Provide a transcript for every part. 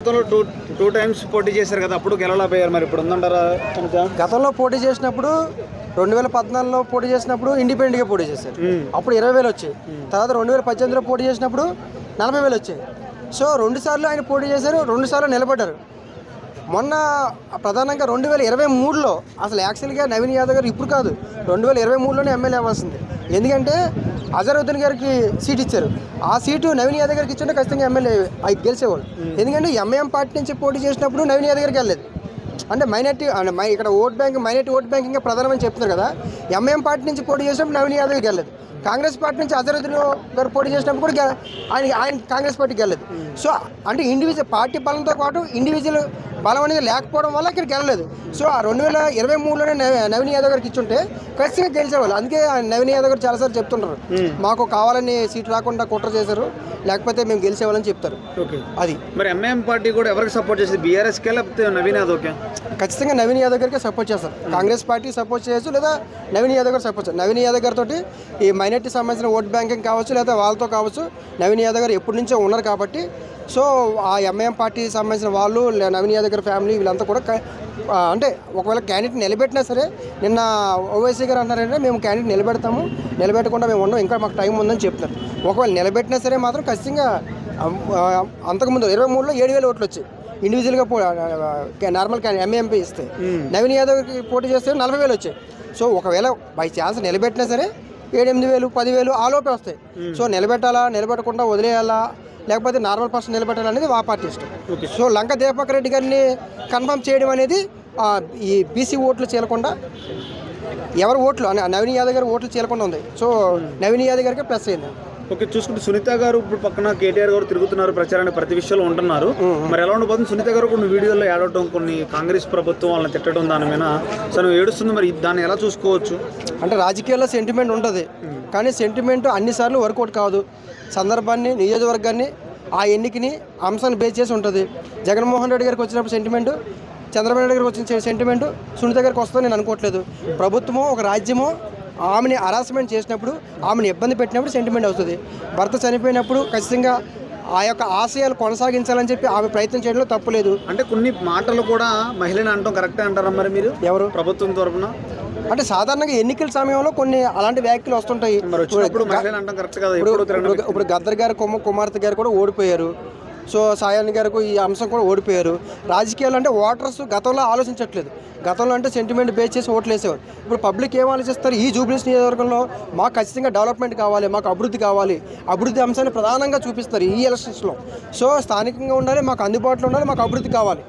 గతంలో two times పోటీ చేశారు కదా, అప్పుడు గెలవలేకపోయారు, మరి ఇప్పుడు ఉందంటారా? గతంలో పోటీ చేసినప్పుడు 2014లో పోటీ చేసినప్పుడు ఇండిపెండెంట్గా పోటీ చేశారు, అప్పుడు 20,000 వచ్చాయి. తర్వాత 2018లో పోటీ చేసినప్పుడు 40,000 వచ్చాయి. సో 2 సార్లు ఆయన పోటీ చేశారు, 2 సార్లు నిలబడ్డారు. మొన్న ప్రధానంగా 2023లో అసలు యాక్చువల్గా నవీన్ యాదవ్ గారు ఇప్పుడు కాదు, 2023లోనే ఎమ్మెల్యే అవ్వాల్సింది. ఎందుకంటే అజరుద్దీన్ గారికి సీట్ ఇచ్చారు, ఆ సీటు నవీన్ యాదవ్ గారికి ఇచ్చుంటే ఖచ్చితంగా ఎమ్మెల్యే గెలిచేవాళ్ళు. ఎందుకంటే ఎంఐఎం పార్టీ నుంచి పోటీ చేసినప్పుడు నవీన్ యాదవ్ గారికి వెళ్ళలేదు. అంటే మైనార్టీ ఇక్కడ మైనార్టీ ఓట్ బ్యాంక్ ఇంకా ప్రధానమని చెప్తున్నారు కదా. ఎంఐఎం పార్టీ నుంచి పోటీ చేసినప్పుడు నవీన్ యాదవ్ గారికి వెళ్ళలేదు. కాంగ్రెస్ పార్టీ నుంచి అజరుద్దీన్ గారు పోటీ చేసినప్పుడు కూడా ఆయన కాంగ్రెస్ పార్టీకి వెళ్ళలేదు. సో అంటే ఇండివిజువల్ పార్టీ బలంతో పాటు ఇండివిజువల్ బలం అనేది లేకపోవడం వల్ల ఇక్కడికి వెళ్ళలేదు. సో ఆ 2023లోనే నవీన్ యాదవ్ గారికి ఇచ్చుంటే ఖచ్చితంగా గెలిచేవాళ్ళు. అందుకే నవీన్ యాదవ్ గారు చాలాసార్లు చెప్తుంటారు, మాకు కావాలని సీట్ రాకుండా కుట్ర చేశారు, లేకపోతే మేము గెలిచేవాళ్ళని చెప్తారు. అది మరి ఎంఐఎం పార్టీ కూడా ఎవరికి సపోర్ట్ చేసేది, బీఆర్ఎస్కే లేకపోతే నవీన్ యాదవ్కే? ఖచ్చితంగా నవీన్ యాదవ్ గారికి సపోర్ట్ చేస్తారు. కాంగ్రెస్ పార్టీ సపోర్ట్ చేయొచ్చు, లేదా నవీన్ యాదవ్ గారు సపోర్ట్ చేస్తారు. నవీన్ యాదవ్ గారితో ఈ మైనార్టీ సంబంధించిన ఓట్ బ్యాంకింగ్ కావచ్చు, లేదా వాళ్ళతో కావచ్చు. నవీన్ యాదవ్ గారు ఎప్పటి నుంచో ఉన్నారు కాబట్టి, సో ఆ ఎంఐఎం పార్టీ సంబంధించిన వాళ్ళు, నవీన్ యాదవ్ గారి ఫ్యామిలీ వీళ్ళంతా కూడా అంటే ఒకవేళ క్యాండిడేట్ నిలబెట్టినా సరే, నిన్న ఓవైసీ గారు అన్నారంటే మేము క్యాండిడేట్ నిలబెడతాము, నిలబెట్టకుండా మేము ఉన్నాం, ఇంకా మాకు టైం ఉందని చెప్తారు. ఒకవేళ నిలబెట్టినా సరే మాత్రం ఖచ్చితంగా అంతకుముందు 23లో 7,000 ఓట్లు వచ్చాయి ఇండివిజువల్గా నార్మల్ ఎంఏఎంపీ ఇస్తే. నవీన్ యాదవ్కి పోటీ చేస్తే 40,000 వచ్చాయి. సో ఒకవేళ బై ఛాన్స్ నిలబెట్టినా సరే 7,000, 10,000 ఆ లోపే వస్తాయి. సో నిలబెట్టాలా, నిలబెట్టకుండా వదిలేయాలా, లేకపోతే నార్మల్ పర్సన్ నిలబెట్టాలనేది ఆ పార్టీ ఇష్టం. సో లంక దీపక్ రెడ్డి గారిని కన్ఫర్మ్ చేయడం అనేది ఈ బీసీ ఓట్లు చీలకుండా, ఎవరు ఓట్లు నవీన్ యాదవ్ గారి ఓట్లు చీలకుండా ఉంది. సో నవీన్ యాదవ్ గారికి ప్లస్ అయింది. ఓకే, చూసుకుంటే సునీత గారు ఇప్పుడు పక్కన కేటీఆర్ గారు తిరుగుతున్నారు, ప్రచారాన్ని ప్రతి విషయంలో ఉంటున్నారు. మరి ఎలా ఉండబోతుంది? సునీత గారు కొన్ని వీడియోల్లో ఏడవటం, కొన్ని కాంగ్రెస్ ప్రభుత్వం వాళ్ళని తిట్టడం, దాని మీద తను ఏడుస్తుంది. మరి దాన్ని ఎలా చూసుకోవచ్చు? అంటే రాజకీయాల్లో సెంటిమెంట్ ఉంటుంది, కానీ సెంటిమెంట్ అన్నిసార్లు వర్కౌట్ కాదు. సందర్భాన్ని, నియోజకవర్గాన్ని, ఆ ఎన్నికని, అంశాన్ని బేస్ చేసి ఉంటుంది. జగన్మోహన్ రెడ్డి గారికి వచ్చినప్పుడు సెంటిమెంటు, చంద్రబాబు నాయుడు గారికి వచ్చిన సెంటిమెంటు సునీత గారికి వస్తుందని నేను అనుకోవట్లేదు. ప్రభుత్వమో ఒక రాజ్యమో ఆమెని హరాస్మెంట్ చేసినప్పుడు, ఆమెను ఇబ్బంది పెట్టినప్పుడు సెంటిమెంట్ అవుతుంది. భర్త చనిపోయినప్పుడు ఖచ్చితంగా ఆ యొక్క ఆశయాలు కొనసాగించాలని చెప్పి ఆమె ప్రయత్నం చేయడంలో తప్పు లేదు. అంటే కొన్ని మాటలు కూడా మహిళని అంటాం కరెక్టే అంటారా మరి మీరు? ఎవరు ప్రభుత్వం తరఫున? అంటే సాధారణంగా ఎన్నికల సమయంలో కొన్ని అలాంటి వ్యాఖ్యలు వస్తుంటాయి. ఇప్పుడు గద్దర్ గారు కుమార్తె గారు కూడా ఓడిపోయారు. సో సాయాన్ని గారికి ఈ అంశం కూడా ఓడిపోయారు. రాజకీయాలు అంటే ఓటర్స్ గతంలో ఆలోచించట్లేదు. గతంలో అంటే సెంటిమెంట్ బేస్ చేసి ఓట్లు వేసేవారు. ఇప్పుడు పబ్లిక్ ఏం ఆలోచిస్తారు, ఈ జూబ్లీస్ నియోజకవర్గంలో మాకు ఖచ్చితంగా డెవలప్మెంట్ కావాలి, మాకు అభివృద్ధి కావాలి, అభివృద్ధి అంశాన్ని ప్రధానంగా చూపిస్తారు ఈ ఎలక్షన్స్లో. సో స్థానికంగా ఉండాలి, మాకు అందుబాటులో ఉండాలి, మాకు అభివృద్ధి కావాలి.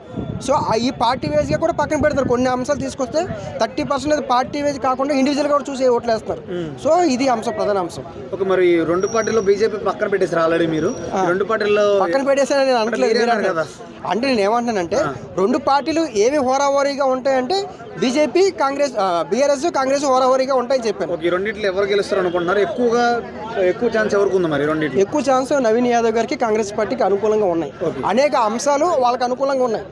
సో ఈ పార్టీ వేజ్గా కూడా పక్కన పెడతారు. కొన్ని అంశాలు తీసుకొస్తే 30% పార్టీ వేజ్ కాకుండా ఇండివిజువల్గా కూడా చూసి ఓట్లు వేస్తారు. సో ఇది అంశం, ప్రధాన అంశం. ఓకే, మరి రెండు పార్టీలో బీజేపీ పక్కన పెట్టేసారు ఆల్రెడీ. మీరు రెండు పార్టీల్లో పక్కన పెట్టేసారని నేను అనట్లేదు కదా. అంటే నేను ఏమంటున్నానంటే రెండు పార్టీలు ఏవి హోరాహోరీగా ఉంటాయంటే బీజేపీ, కాంగ్రెస్, బీఆర్ఎస్, కాంగ్రెస్ హోరాహోరీగా ఉంటాయని చెప్పాను. ఈ రెండింటిలో ఎవరు గెలుస్తారు అనుకుంటున్నారు? ఎక్కువ ఛాన్స్ ఎవరికి ఉంది మరి? రెండింటిలో ఎక్కువ ఛాన్స్ నవీన్ యాదవ్ గారికి, కాంగ్రెస్ పార్టీకి అనుకూలంగా ఉన్నాయి. అనేక అంశాలు వాళ్ళకి అనుకూలంగా ఉన్నాయి.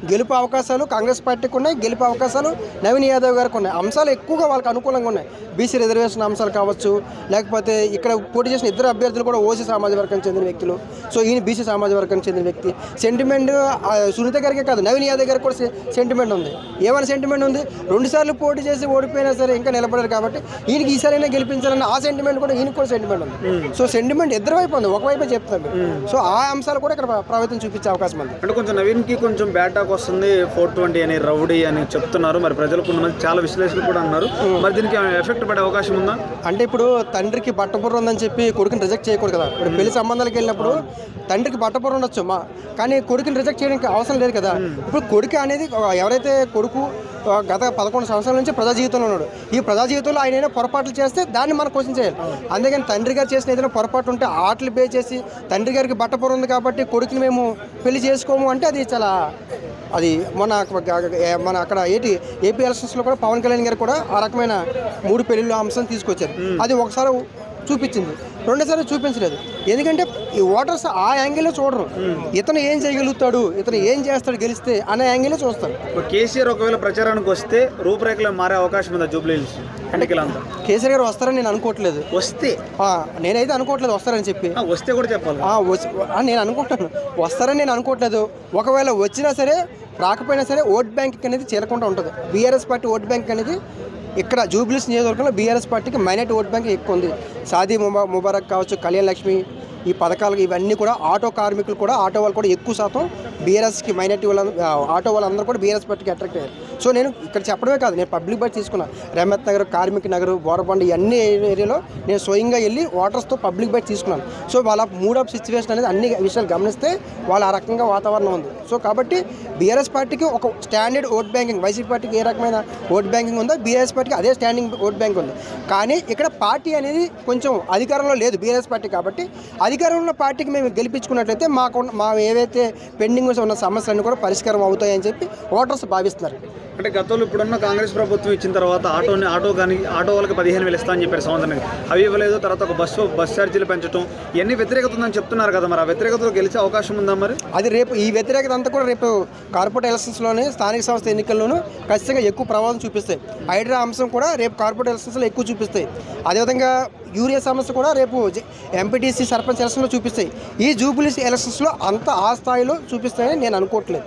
గెలుపు అవకాశాలు కాంగ్రెస్ పార్టీకి ఉన్నాయి, గెలుపు అవకాశాలు నవీన్ యాదవ్ గారికి ఉన్నాయి. అంశాలు ఎక్కువగా వాళ్ళకి అనుకూలంగా ఉన్నాయి. బీసీ రిజర్వేషన్ అంశాలు కావచ్చు, లేకపోతే ఇక్కడ పోటీ చేసిన ఇద్దరు అభ్యర్థులు కూడా ఓసీ సామాజిక వర్గానికి చెందిన వ్యక్తులు. సో ఈయన బీసీ సామాజిక వర్గానికి చెందిన వ్యక్తి. సెంటిమెంట్ సునీత గారికే కాదు, నవీన్ యాదవ్ గారికి కూడా సెంటిమెంట్ ఉంది. ఏమైనా సెంటిమెంట్ ఉంది, 2 సార్లు పోటీ చేసి ఓడిపోయినా సరే ఇంకా నిలబడారు కాబట్టి ఈయనకి ఈసారైనా గెలిపించాలన్న ఆ సెంటిమెంట్ కూడా ఈయనకు కూడా సెంటిమెంట్ ఉంది. సో సెంటిమెంట్ ఇద్దరు వైపు ఉంది, ఒకవైపే చెప్తాను. సో ఆ అంశాలు కూడా ఇక్కడ ప్రభావితం చూపించే అవకాశం ఉంది. అంటే కొంచెం నవీన్కి కొంచెం బ్యాట్ వస్తుంది, 420 అని, రౌడీ అని చెప్తున్నారు. మరి ప్రజలు కొంతమంది చాలా విశ్లేషకులు కూడా అన్నారు. మరి దీనికి ఎఫెక్ట్ పడే అవకాశం ఉందా? అంటే ఇప్పుడు తండ్రికి బట్టబుర్ర ఉందని చెప్పి కొడుకుని రిజెక్ట్ చేయకూడదు కదా. ఇప్పుడు పెళ్లి సంబంధాలకు వెళ్ళినప్పుడు తండ్రికి బట్టబుర్ర ఉండొచ్చు, కానీ కొడుకుని రిజెక్ట్ చేయడానికి అవసరం లేదు కదా. ఇప్పుడు కొడుకు అనేది ఎవరైతే కొడుకు గత 11 సంవత్సరాల నుంచి ప్రజా జీవితంలో ఉన్నాడు. ఈ ప్రజా జీవితంలో ఆయన ఏదైనా పొరపాట్లు చేస్తే దాన్ని మనం క్వశ్చన్ చేయాలి. అందుకని తండ్రి గారు చేసిన ఏదైనా పొరపాటు ఉంటే ఆటలు బే చేసి తండ్రి గారికి బట్టబుర్ర ఉంది కాబట్టి కొడుకుని మేము పెళ్లి చేసుకోము అంటే అది చాలా మన అక్కడ ఏపీ ఎలక్షన్స్లో కూడా పవన్ కళ్యాణ్ గారు కూడా ఆ రకమైన 3 పెళ్లిళ్ళ అంశం తీసుకొచ్చారు. అది ఒకసారి చూపించింది, రెండోసారి చూపించలేదు. ఎందుకంటే ఈ ఓటర్స్ ఆ యాంగిల్లో చూడరు, ఇతను ఏం చేయగలుగుతాడు, ఇతను ఏం చేస్తాడు గెలిస్తే అనే యాంగిల్లో చూస్తారు. కేసీఆర్ ఒకవేళ ప్రచారానికి వస్తే రూపురేఖలు మారే అవకాశం ఉందా జూబ్లీహిల్స్ ఎన్నికలంతా? కేసీఆర్ గారు వస్తారని నేను అనుకోవట్లేదు. వస్తే నేనైతే అనుకోవట్లేదు వస్తారని చెప్పి. వస్తే కూడా చెప్పాలి. నేను అనుకుంటాను వస్తారని నేను అనుకోవట్లేదు. ఒకవేళ వచ్చినా సరే రాకపోయినా సరే ఓట్ బ్యాంక్ అనేది చేరకుండా ఉంటుంది. బీఆర్ఎస్ పార్టీ ఓట్ బ్యాంక్ అనేది ఇక్కడ జూబ్లీహిల్స్ నియోజకవర్గంలో బీఆర్ఎస్ పార్టీకి మైనార్టీ ఓట్ బ్యాంక్ ఎక్కువ ఉంది. షాదీ ముబారక్ కావచ్చు, కళ్యాణ్ లక్ష్మి, ఈ పథకాలు ఇవన్నీ కూడా ఆటో కార్మికులు కూడా, ఆటో వాళ్ళు కూడా ఎక్కువ శాతం బీఆర్ఎస్కి మైనార్టీ వాళ్ళు, ఆటో వాళ్ళందరూ కూడా బీఆర్ఎస్ పార్టీకి అట్రాక్ట్ అయ్యారు. సో నేను ఇక్కడ చెప్పడమే కాదు, నేను పబ్లిక్ బైట్ తీసుకున్నాను. రహమత్ నగర్, కార్మిక నగర్, బోరబండ ఇవన్నీ ఏరియాలో నేను స్వయంగా వెళ్ళి ఓటర్స్తో పబ్లిక్ బైట్ తీసుకున్నాను. సో వాళ్ళ మూడ్ ఆఫ్ సిచ్యువేషన్ అనేది అన్ని విషయాలు గమనిస్తే వాళ్ళ ఆ రకంగా వాతావరణం ఉంది. సో కాబట్టి బీఆర్ఎస్ పార్టీకి ఒక స్టాండర్డ్ ఓట్ బ్యాంకింగ్, వైసీపీ పార్టీకి ఏ రకమైన ఓట్ బ్యాంకింగ్ ఉందో బీఆర్ఎస్ పార్టీకి అదే స్టాండింగ్ ఓట్ బ్యాంక్ ఉంది. కానీ ఇక్కడ పార్టీ అనేది కొంచెం అధికారంలో లేదు బీఆర్ఎస్ పార్టీ. కాబట్టి అధికారంలో ఉన్న పార్టీకి మేము గెలిపించుకున్నట్లయితే మా ఏవైతే పెండింగ్ ఉన్న సమస్యలన్నీ కూడా పరిష్కారం అవుతాయని చెప్పి ఓటర్స్ భావిస్తున్నారు. అంటే గతంలో ఇప్పుడున్న కాంగ్రెస్ ప్రభుత్వం ఇచ్చిన తర్వాత ఆటో వాళ్ళకి 15,000 ఇస్తా అని చెప్పారు సంవత్సరానికి, అవి ఇవ్వలేదు. తర్వాత ఒక బస్ ఛార్జీలు పెంచడం, ఇవన్నీ వ్యతిరేకత ఉందని చెప్తున్నారు కదా, మరి ఆ వ్యతిరేకతలో గెలిచే అవకాశం ఉందా? మరి అది రేపు ఈ వ్యతిరేకత అంతా కూడా రేపు కార్పొరేట్ ఎలక్షన్స్లోనే, స్థానిక సంస్థ ఎన్నికల్లోనూ ఖచ్చితంగా ఎక్కువ ప్రభావం చూపిస్తాయి. హైడ్రా అంశం కూడా రేపు కార్పొరేట్ ఎలక్షన్స్లో ఎక్కువ చూపిస్తాయి. అదేవిధంగా యూరియా సమస్య కూడా రేపు ఎంపీటీసీ సర్పంచ్ ఎలక్షన్లో చూపిస్తాయి. ఈ జూబ్లీహిల్స్ ఎలక్షన్స్లో అంత ఆ స్థాయిలో చూపిస్తాయని నేను అనుకోవట్లేదు.